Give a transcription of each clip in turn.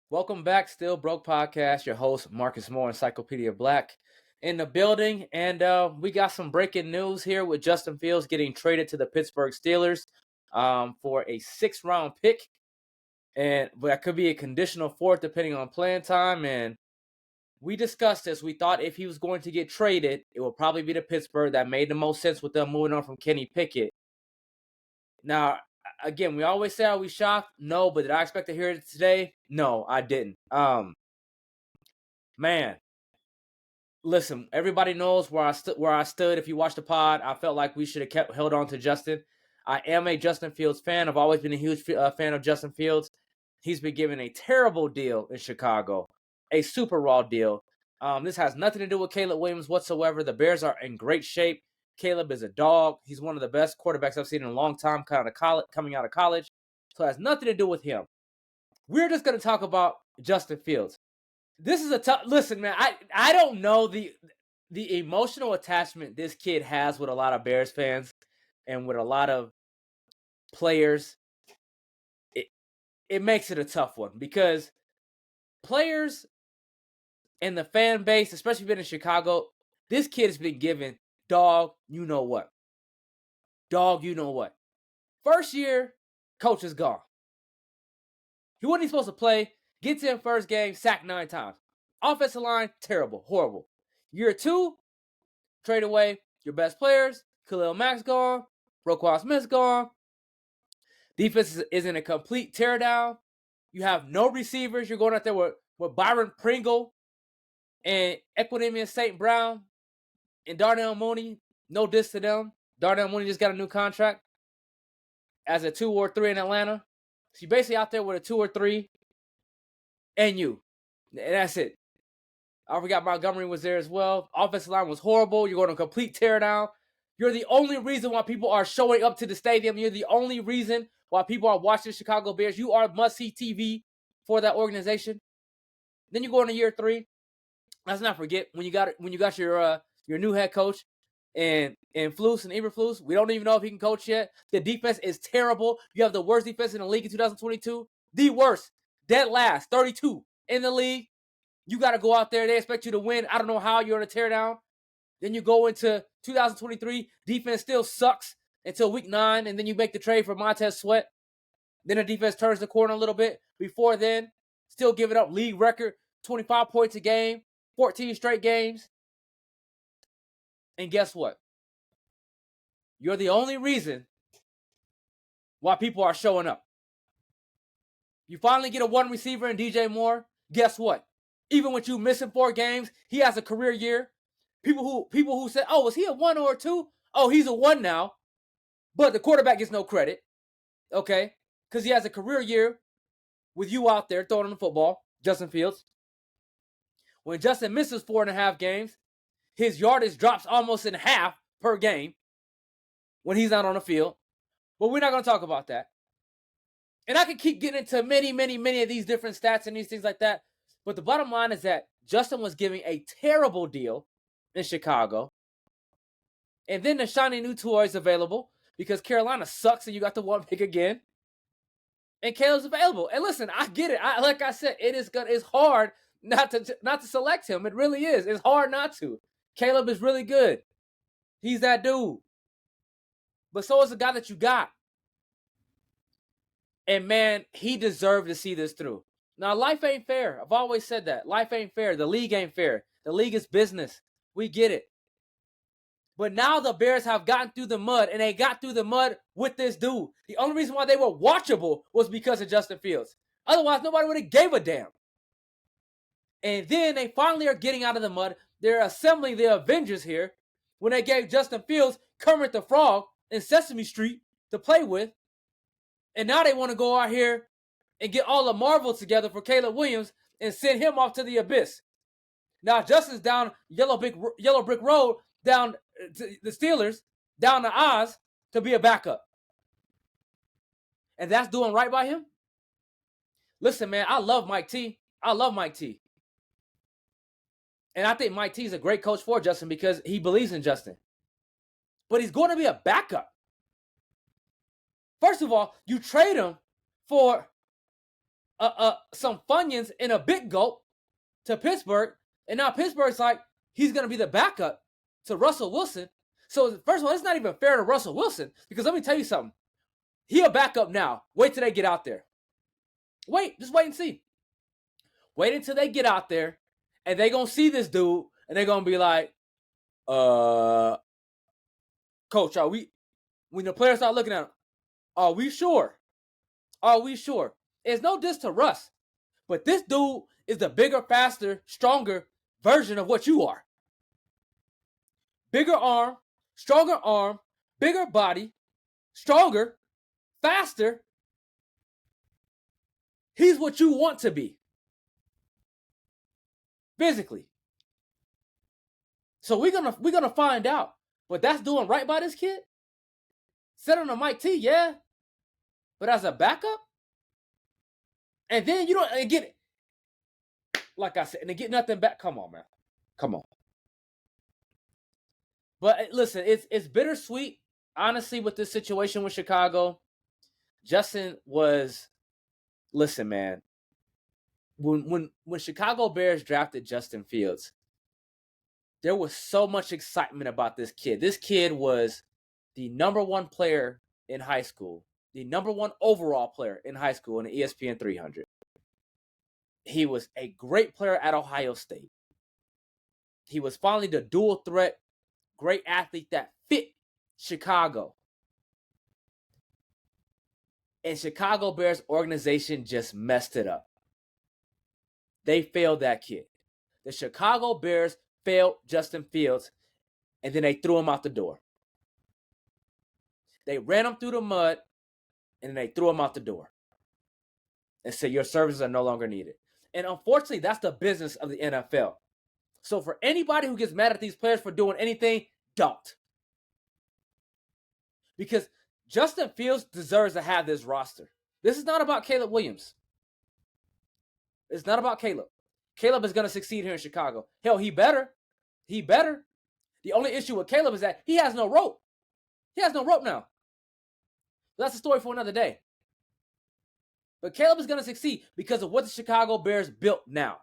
Welcome back, Still Broke Podcast. Your host, Marcus Moore, Encyclopedia Black, in the building. And we got some breaking news here with Justin Fields getting traded to the Pittsburgh Steelers for a 6th-round pick. And that could be a conditional 4th depending on playing time. And we discussed this. We thought if he was going to get traded, it would probably be to Pittsburgh. That made the most sense with them moving on from Kenny Pickett. Now, again, we always say, are we shocked? No, but did I expect to hear it today? No, I didn't. Man, listen, everybody knows where I stood. If you watched the pod, I felt like we should have held on to Justin. I am a Justin Fields fan. I've always been a huge fan of Justin Fields. He's been given a terrible deal in Chicago, a super raw deal. This has nothing to do with Caleb Williams whatsoever. The Bears are in great shape. Caleb is a dog. He's one of the best quarterbacks I've seen in a long time coming out of college. So it has nothing to do with him. We're just going to talk about Justin Fields. This is a tough... Listen, man, I don't know the emotional attachment this kid has with a lot of Bears fans and with a lot of players. It makes it a tough one because players and the fan base, especially been in Chicago, this kid has been given dog, you know what. Dog, you know what. First year, coach is gone. He wasn't even supposed to play. Gets in first game, sacked 9 times. Offensive line, terrible, horrible. Year 2, trade away your best players. Khalil Mack's gone. Roquan Smith's gone. Defense is in a complete teardown. You have no receivers. You're going out there with Byron Pringle and Equinemius St. Brown and Darnell Mooney. No diss to them. Darnell Mooney just got a new contract as a 2 or 3 in Atlanta. So you're basically out there with a 2 or 3 and you. And that's it. I forgot Montgomery was there as well. Offensive line was horrible. You're going to complete teardown. You're the only reason why people are showing up to the stadium. You're the only reason why people are watching the Chicago Bears. You are must-see TV for that organization. Then you go into year 3. Let's not forget when you got your new head coach and Flus and Eberflus. We don't even know if he can coach yet. The defense is terrible. You have the worst defense in the league in 2022. The worst. Dead last. 32 in the league. You got to go out there. They expect you to win. I don't know how you're on a teardown. Then you go into 2023. Defense still sucks until week 9, and then you make the trade for Montez Sweat. Then the defense turns the corner a little bit. Before then, still giving up league record, 25 points a game, 14 straight games. And guess what? You're the only reason why people are showing up. You finally get a 1 receiver in DJ Moore. Guess what? Even with you missing 4 games, he has a career year. People who said, oh, was he a 1 or a 2? Oh, he's a 1 now. But the quarterback gets no credit. Okay? Because he has a career year with you out there throwing the football, Justin Fields. When Justin misses 4.5 games, his yardage drops almost in half per game when he's not on the field. But we're not going to talk about that. And I could keep getting into many of these different stats and these things like that. But the bottom line is that Justin was giving a terrible deal in Chicago. And then the shiny new toy is available because Carolina sucks and you got the 1 pick again. And Caleb's available. And listen, I get it. Like I said, it's hard not to select him. It really is. It's hard not to. Caleb is really good. He's that dude. But so is the guy that you got. And man, he deserved to see this through. Now, life ain't fair. I've always said that. Life ain't fair. The league ain't fair. The league is business. We get it. But now the Bears have gotten through the mud, and they got through the mud with this dude. The only reason why they were watchable was because of Justin Fields. Otherwise, nobody would have gave a damn. And then they finally are getting out of the mud. They're assembling the Avengers here when they gave Justin Fields Kermit the Frog in Sesame Street to play with. And now they want to go out here and get all the Marvel together for Caleb Williams and send him off to the abyss. Now Justin's down Yellow Brick Road, down to the Steelers, down to Oz to be a backup. And that's doing right by him? Listen, man, I love Mike T. And I think Mike T is a great coach for Justin because he believes in Justin. But he's going to be a backup. First of all, you trade him for some Funyuns in a big gulp to Pittsburgh, and now Pittsburgh's like, he's going to be the backup to Russell Wilson. So first of all, it's not even fair to Russell Wilson, because let me tell you something. He a backup now. Wait till they get out there. Just wait and see. Wait until they get out there, and they going to see this dude, and they're going to be like, coach, are we, when the players start looking at him, are we sure? Are we sure? It's no diss to Russ, but this dude is the bigger, faster, stronger version of what you are. Bigger arm, bigger body, stronger, faster. He's what you want to be. Physically. So we're gonna find out. But that's doing right by this kid? Set on a Mike T, yeah. But as a backup? And then you don't get it. Like I said, and to get nothing back. Come on, man. Come on. But listen, it's bittersweet, honestly, with this situation with Chicago. Justin was, listen, man. When Chicago Bears drafted Justin Fields, there was so much excitement about this kid. This kid was the number one player in high school, the number one overall player in high school in the ESPN 300. He was a great player at Ohio State. He was finally the dual threat, great athlete that fit Chicago. And Chicago Bears organization just messed it up. They failed that kid. The Chicago Bears failed Justin Fields, and then they threw him out the door. They ran him through the mud, and then they threw him out the door and said, your services are no longer needed. And unfortunately, that's the business of the NFL. So for anybody who gets mad at these players for doing anything, don't. Because Justin Fields deserves to have this roster. This is not about Caleb Williams. It's not about Caleb. Caleb is going to succeed here in Chicago. Hell, he better. He better. The only issue with Caleb is that he has no rope. He has no rope now. That's a story for another day. But Caleb is going to succeed because of what the Chicago Bears built now.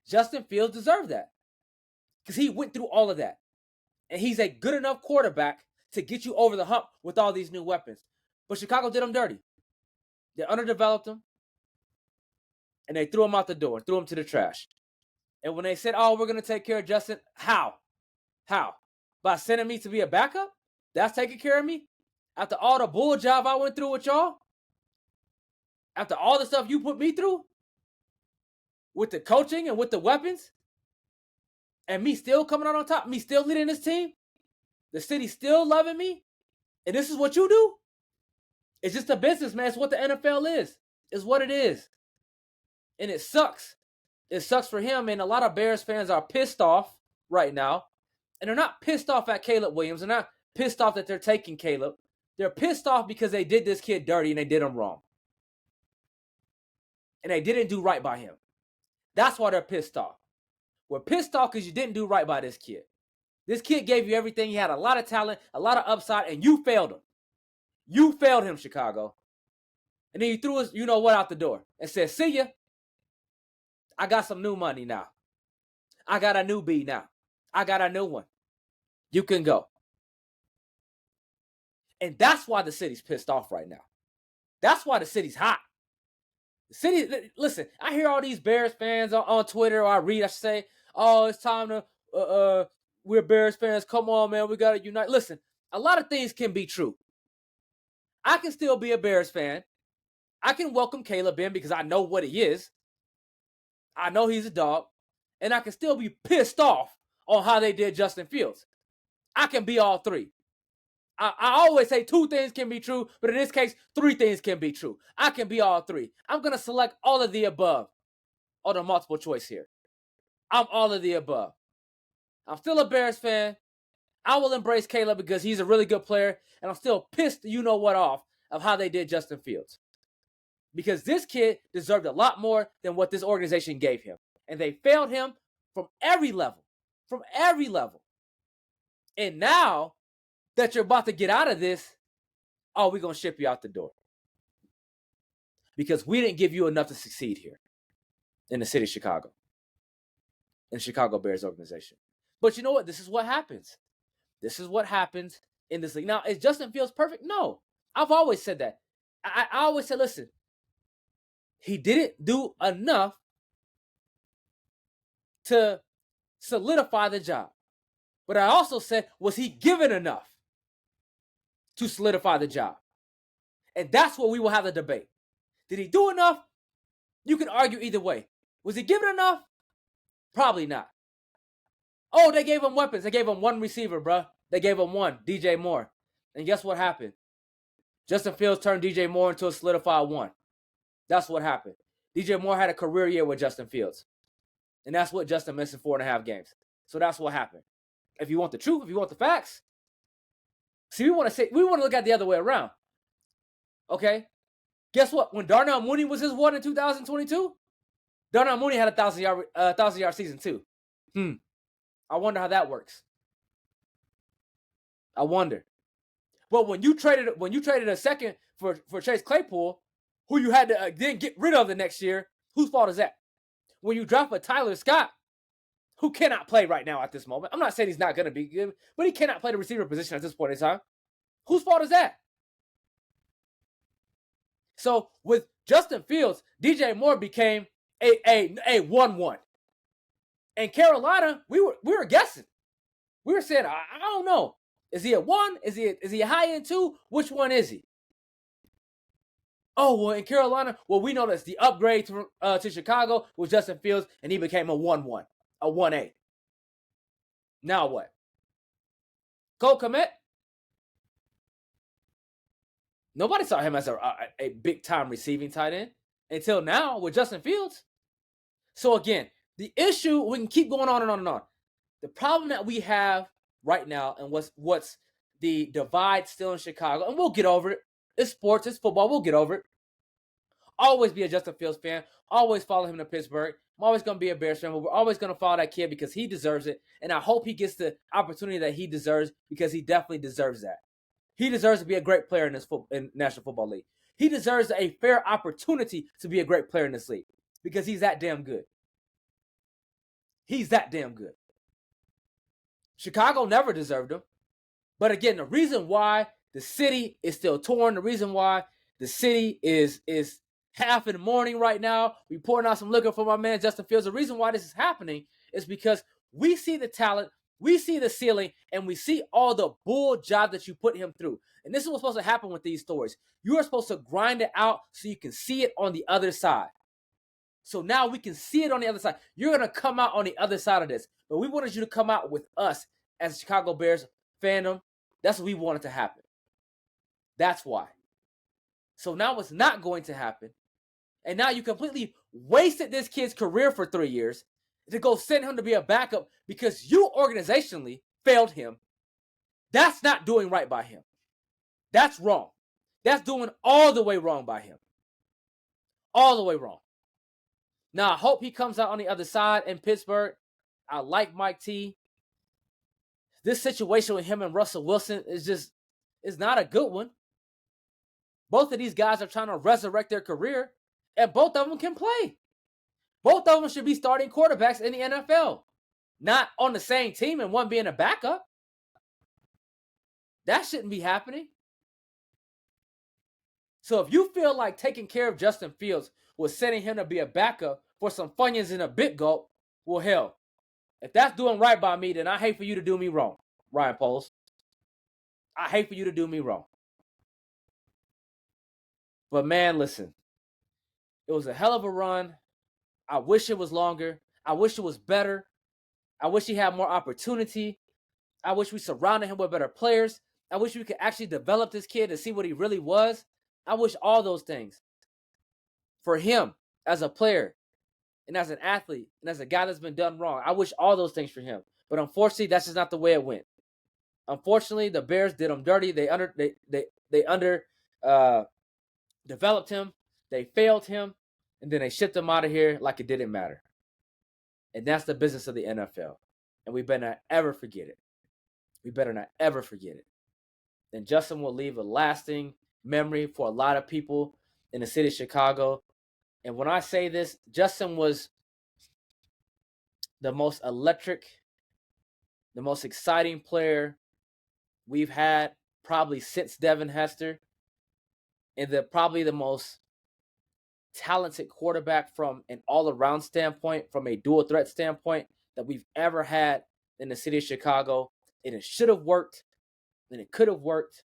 Justin Fields deserved that because he went through all of that. And he's a good enough quarterback to get you over the hump with all these new weapons. But Chicago did him dirty. They underdeveloped him. And they threw him out the door, threw him to the trash. And when they said, oh, we're going to take care of Justin, how? How? By sending me to be a backup? That's taking care of me? After all the bull job I went through with y'all? After all the stuff you put me through? With the coaching and with the weapons? And me still coming out on top? Me still leading this team? The city still loving me? And this is what you do? It's just a business, man. It's what the NFL is. It's what it is. And it sucks. It sucks for him. And a lot of Bears fans are pissed off right now. And they're not pissed off at Caleb Williams. They're not pissed off that they're taking Caleb. They're pissed off because they did this kid dirty and they did him wrong. And they didn't do right by him. That's why they're pissed off. We're pissed off because you didn't do right by this kid. This kid gave you everything. He had a lot of talent, a lot of upside, and you failed him. You failed him, Chicago. And then you threw his, you know what, out the door and said, see ya. I got some new money now. I got a new B now. I got a new one. You can go. And that's why the city's pissed off right now. That's why the city's hot. The city, listen, I hear all these Bears fans on Twitter, or I read, I say, oh, it's time to, we're Bears fans. Come on, man. We got to unite. Listen, a lot of things can be true. I can still be a Bears fan. I can welcome Caleb in because I know what he is. I know he's a dog. And I can still be pissed off on how they did Justin Fields. I can be all three. I always say two things can be true, but in this case, three things can be true. I can be all three. I'm going to select all of the above on the multiple choice here. I'm all of the above. I'm still a Bears fan. I will embrace Caleb because he's a really good player, and I'm still pissed you know what off of how they did Justin Fields. Because this kid deserved a lot more than what this organization gave him. And they failed him from every level. From every level. And now that you're about to get out of this, oh, we're going to ship you out the door. because we didn't give you enough to succeed here in the city of Chicago, in the Chicago Bears organization. But you know what? This is what happens. This is what happens in this league. Now, is Justin Fields perfect? No. I've always said that. I always said, listen, he didn't do enough to solidify the job. But I also said, was he given enough to solidify the job? And that's what we will have the debate. Did he do enough? You can argue either way. Was he given enough? Probably not. Oh, they gave him weapons. They gave him one receiver, bruh. They gave him one, DJ Moore. And guess what happened? Justin Fields turned DJ Moore into a solidified one. That's what happened. DJ Moore had a career year with Justin Fields. And that's what Justin missed in 4.5 games. So that's what happened. If you want the truth, if you want the facts, see, we want to look at the other way around. Okay? Guess what? When Darnell Mooney was his one in 2022, Darnell Mooney had a 1,000-yard season too. I wonder how that works. I wonder. But when you traded a second for Chase Claypool, who you had to then get rid of the next year, whose fault is that? When you drop a Tyler Scott, who cannot play right now at this moment. I'm not saying he's not going to be good, but he cannot play the receiver position at this point in time. Whose fault is that? So with Justin Fields, DJ Moore became a 1-1. And Carolina, we were guessing. We were saying, I don't know. Is he a 1? Is he a high end 2? Which one is he? Oh, well, in Carolina, well, we know that's the upgrade to Chicago with Justin Fields, and he became a 1-1, a 1A. Now what? Cole Kmet? Nobody saw him as a big-time receiving tight end until now with Justin Fields. So again, the issue, we can keep going on and on and on. The problem that we have right now and what's the divide still in Chicago, and we'll get over it. It's sports, it's football, we'll get over it. Always be a Justin Fields fan. Always follow him to Pittsburgh. I'm always going to be a Bears fan, but we're always going to follow that kid because he deserves it. And I hope he gets the opportunity that he deserves because he definitely deserves that. He deserves to be a great player in this National Football League. He deserves a fair opportunity to be a great player in this league because he's that damn good. He's that damn good. Chicago never deserved him. But again, the reason why the city is still torn, the reason why the city is half in the morning right now, we pouring out some liquor for my man Justin Fields. The reason why this is happening is because we see the talent, we see the ceiling, and we see all the bull job that you put him through. And this is what's supposed to happen with these stories. You are supposed to grind it out so you can see it on the other side. So now we can see it on the other side. You're going to come out on the other side of this. But we wanted you to come out with us as Chicago Bears fandom. That's what we wanted to happen. That's why. So now it's not going to happen. And now you completely wasted this kid's career for 3 years to go send him to be a backup because you organizationally failed him. That's not doing right by him. That's wrong. That's doing all the way wrong by him. All the way wrong. Now, I hope he comes out on the other side in Pittsburgh. I like Mike T. This situation with him and Russell Wilson is not a good one. Both of these guys are trying to resurrect their career, and both of them can play. Both of them should be starting quarterbacks in the NFL, not on the same team and one being a backup. That shouldn't be happening. So if you feel like taking care of Justin Fields was sending him to be a backup for some Funyuns and a Big Gulp, well, hell, if that's doing right by me, then I hate for you to do me wrong, Ryan Poles. I hate for you to do me wrong. But man, listen, it was a hell of a run. I wish it was longer. I wish it was better. I wish he had more opportunity. I wish we surrounded him with better players. I wish we could actually develop this kid and see what he really was. I wish all those things for him as a player and as an athlete and as a guy that's been done wrong. I wish all those things for him. But unfortunately, that's just not the way it went. Unfortunately, the Bears did him dirty. They developed him. They failed him. And then they shipped him out of here like it didn't matter. And that's the business of the NFL. And we better not ever forget it. We better not ever forget it. And Justin will leave a lasting memory for a lot of people in the city of Chicago. And when I say this, Justin was the most electric, the most exciting player we've had probably since Devin Hester, and probably the most talented quarterback from an all-around standpoint, from a dual threat standpoint that we've ever had in the city of Chicago. And it should have worked, and it could have worked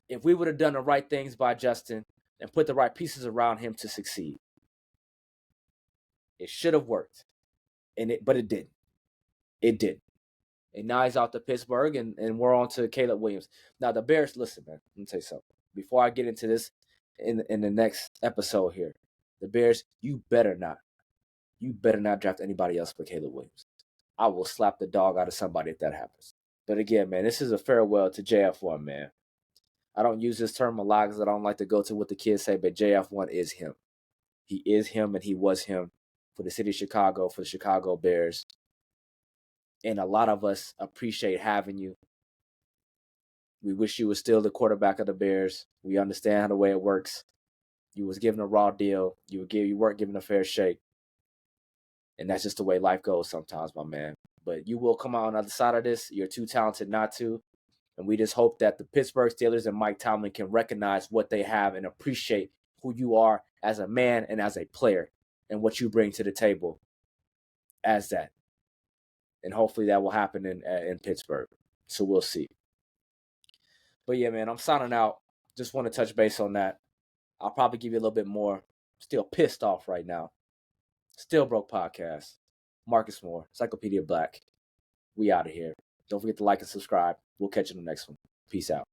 if we would have done the right things by Justin and put the right pieces around him to succeed. It should have worked, but it didn't. It didn't. And now he's out to Pittsburgh, and we're on to Caleb Williams. Now, the Bears, listen, man, let me tell you something. Before I get into this in the next episode here, the Bears, you better not draft anybody else but Caleb Williams. I will slap the dog out of somebody if that happens. But again, man, this is a farewell to JF1, man. I don't use this term a lot because I don't like to go to what the kids say, but JF1 is him. He is him, and he was him for the city of Chicago, for the Chicago Bears. And a lot of us appreciate having you. We wish you were still the quarterback of the Bears. We understand the way it works. You was given a raw deal. You weren't given a fair shake. And that's just the way life goes sometimes, my man. But you will come out on the other side of this. You're too talented not to. And we just hope that the Pittsburgh Steelers and Mike Tomlin can recognize what they have and appreciate who you are as a man and as a player and what you bring to the table as that. And hopefully that will happen in Pittsburgh. So we'll see. But yeah, man, I'm signing out. Just want to touch base on that. I'll probably give you a little bit more. Still pissed off right now. Still Broke Podcast. Marcus Moore, Encyclopedia Black. We out of here. Don't forget to like and subscribe. We'll catch you in the next one. Peace out.